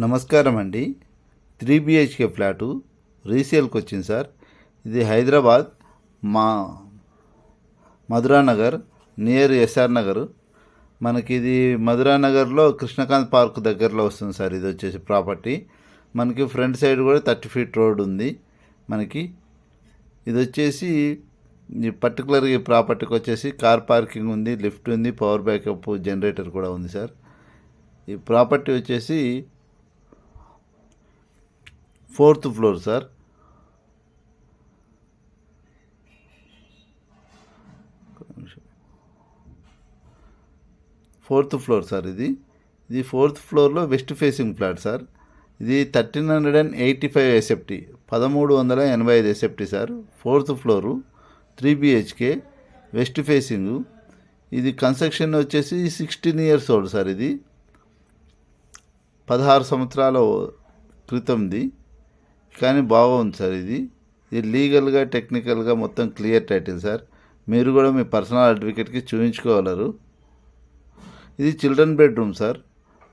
నమస్కారం అండి. 3 BHK flat రీసేల్కి వచ్చింది సార్. ఇది హైదరాబాద్ మా మధురానగర్ నియర్ ఎస్ఆర్ నగర్. మనకి ఇది మధురానగర్లో కృష్ణకాంత్ పార్క్ దగ్గరలో వస్తుంది సార్. ఇది వచ్చేసి ప్రాపర్టీ మనకి ఫ్రంట్ సైడ్ కూడా 30 ఫీట్ రోడ్ ఉంది. మనకి ఇది వచ్చేసి పర్టికులర్గా ఈ ప్రాపర్టీకి వచ్చేసి కార్ పార్కింగ్ ఉంది, లిఫ్ట్ ఉంది, పవర్ బ్యాకప్ జనరేటర్ కూడా ఉంది సార్. ఈ ప్రాపర్టీ వచ్చేసి 4th floor sir. Fourth floor sir. ఇది 4th ఫ్లోర్లో వెస్ట్ ఫేసింగ్ ఫ్లాట్ సార్. ఇది 1385 SFT, 1385 SFT sir. 4th floor, 3 BHK, west facing. ఇది కన్స్ట్రక్షన్ వచ్చేసి 16 ఇయర్స్ ఓల్డ్ సార్. ఇది 16 సంవత్సరాల క్రితంది, కానీ బాగుంది సార్. ఇది లీగల్గా టెక్నికల్గా మొత్తం క్లియర్ టైటిల్ సార్. మీరు కూడా మీ పర్సనల్ అడ్వకేట్కి చూపించుకోగలరు. ఇది చిల్డ్రన్ బెడ్రూమ్ సార్.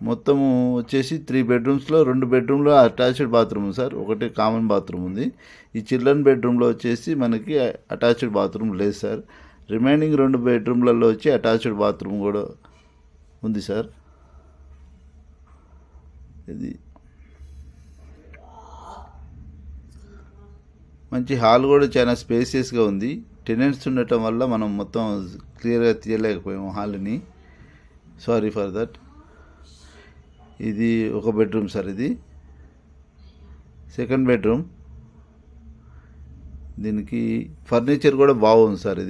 మొత్తము వచ్చేసి 3 బెడ్రూమ్స్లో 2 బెడ్రూమ్లో అటాచ్డ్ బాత్రూమ్ సార్, ఒకటి కామన్ బాత్రూమ్ ఉంది. ఈ చిల్డ్రన్ బెడ్రూమ్లో వచ్చేసి మనకి అటాచ్డ్ బాత్రూమ్ లేదు సార్. రిమైనింగ్ 2 బెడ్రూమ్లలో వచ్చి అటాచ్డ్ బాత్రూమ్ కూడా ఉంది సార్. ఇది మంచి హాల్ కూడా చాలా స్పేసియస్గా ఉంది. టెనెంట్స్ ఉండటం వల్ల మనం మొత్తం క్లియర్గా తీయలేకపోయాము హాల్ని. Sorry for that. ఇది ఒక బెడ్రూమ్ సార్. ఇది సెకండ్ బెడ్రూమ్. దీనికి ఫర్నిచర్ కూడా బాగుంది సార్.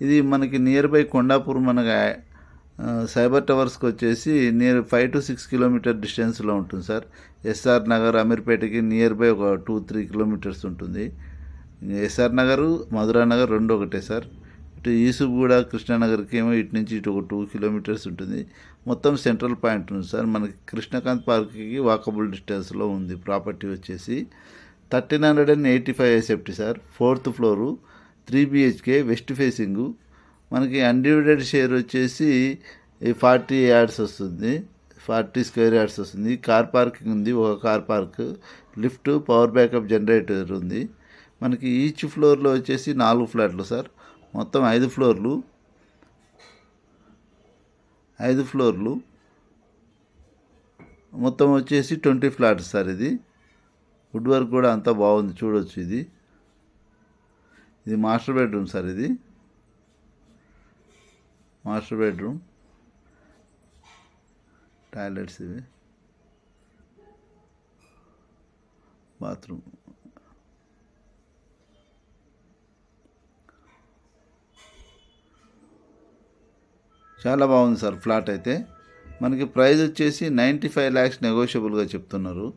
ఇది మనకి నియర్ బై కొండాపూర్ మనకి సైబర్ టవర్స్కి వచ్చేసి నియర్ 5 to 6 కిలోమీటర్ డిస్టెన్స్లో ఉంటుంది సార్. ఎస్ఆర్ నగర్ అమీర్పేటకి నియర్ బై ఒక 2-3 కిలోమీటర్స్ ఉంటుంది. ఎస్ఆర్ నగరు మధురా నగర్ రెండు ఒకటే సార్. ఇటు ఈసుగూడ కృష్ణానగర్కి ఏమో ఇటు నుంచి ఇటు ఒక 2 కిలోమీటర్స్ ఉంటుంది. మొత్తం సెంట్రల్ పాయింట్ ఉంది సార్. మనకి కృష్ణకాంత్ పార్క్కి వాకబుల్ డిస్టెన్స్లో ఉంది. ప్రాపర్టీ వచ్చేసి 1385 SFT sir. 4th floor, 3 BHK, west facing. మనకి అన్డివైడెడ్ షేర్ వచ్చేసి 40 యార్డ్స్ వస్తుంది, 40 స్క్వేర్ యార్డ్స్ వస్తుంది. కార్ పార్కింగ్ ఉంది, ఒక car park, lift, power backup generator ఉంది. మనకి ఈచ్ ఫ్లోర్లో వచ్చేసి 4 ఫ్లాట్లు సార్. మొత్తం 5 ఫ్లోర్లు, 5 ఫ్లోర్లు మొత్తం వచ్చేసి 20 ఫ్లాట్స్ సార్. ఇది వుడ్ వర్క్ కూడా అంతా బాగుంది, చూడవచ్చు. ఇది మాస్టర్ బెడ్రూమ్ సార్. ఇది మాస్టర్ బెడ్రూమ్, టాయిలెట్స్, ఇవి బాత్రూమ్. చాలా బాగుంది సార్ ఫ్లాట్ అయితే. మనకి ప్రైస్ వచ్చేసి 95 lakhs నెగోషియబుల్గా చెప్తున్నారు.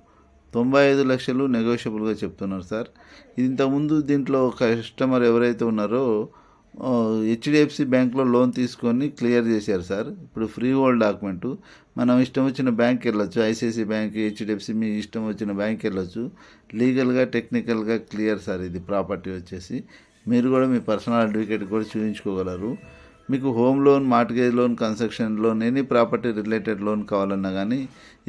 95 లక్షలు నెగోషియబుల్గా చెప్తున్నారు సార్. ఇంతకుముందు దీంట్లో కస్టమర్ ఎవరైతే ఉన్నారో HDFC బ్యాంక్లో లోన్ తీసుకొని క్లియర్ చేశారు సార్. ఇప్పుడు ఫ్రీ హోల్డ్ డాక్యుమెంటు, మనం ఇష్టం వచ్చిన బ్యాంక్ వెళ్ళొచ్చు. ICICI బ్యాంక్, HDFC, మీ ఇష్టం వచ్చిన బ్యాంక్ వెళ్ళొచ్చు. లీగల్గా టెక్నికల్గా క్లియర్ సార్. ఇది ప్రాపర్టీ వచ్చేసి మీరు కూడా మీ పర్సనల్ అడ్వకేట్ కూడా చూపించుకోగలరు. మీకు home loan, mortgage loan, construction loan, any property related loan కావాలన్నా కానీ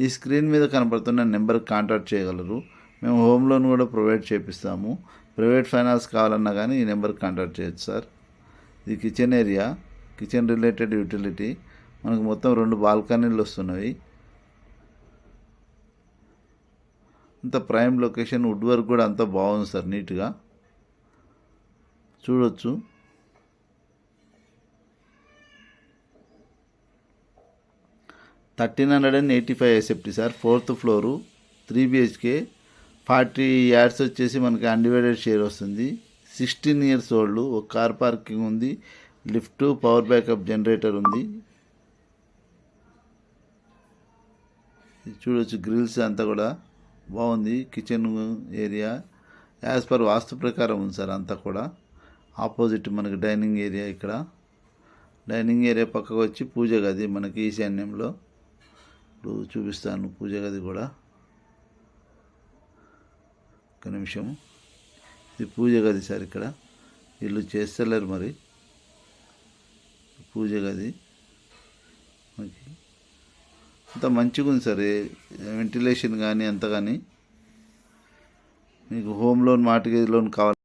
ఈ స్క్రీన్ మీద కనపడుతున్న నెంబర్కి కాంటాక్ట్ చేయగలరు. మేము హోమ్ లోన్ కూడా ప్రొవైడ్ చేపిస్తాము. ప్రైవేట్ ఫైనాన్స్ కావాలన్నా కానీ ఈ నెంబర్కి కాంటాక్ట్ చేయొచ్చు సార్. ఇది kitchen area, kitchen related utility. మనకు మొత్తం 2 బాల్కనీలు వస్తున్నవి. అంత ప్రైమ్ లొకేషన్, వుడ్ వర్క్ కూడా అంతా బాగుంది సార్. నీట్గా చూడొచ్చు. $1385 SFT sir. 4th floor, 3 BHK, 40 yards వచ్చేసి మనకి అన్డివైడెడ్ షేర్ వస్తుంది. 16 ఇయర్స్ ఓల్డ్. ఒక కార్ పార్కింగ్ ఉంది, లిఫ్ట్, పవర్ బ్యాకప్ జనరేటర్ ఉంది. చూడొచ్చు, గ్రిల్స్ అంతా కూడా బాగుంది. కిచెన్ ఏరియా యాజ్ పర్ వాస్తు ప్రకారం ఉంది సార్. అంతా కూడా ఆపోజిట్ మనకి డైనింగ్ ఏరియా. ఇక్కడ డైనింగ్ ఏరియా పక్కకు వచ్చి పూజ గది మనకి ఈశాన్యంలో. ఇప్పుడు చూపిస్తాను పూజ గది కూడా. ఒక నిమిషం. ఇది పూజ గది సార్. ఇక్కడ వీళ్ళు చేస్తలేరు మరి. పూజ గది అంత మంచిగా ఉంది సార్, వెంటిలేషన్ కానీ అంత కానీ. మీకు హోమ్ లోన్ మార్ట్గేజ్ లోన్ కావాలి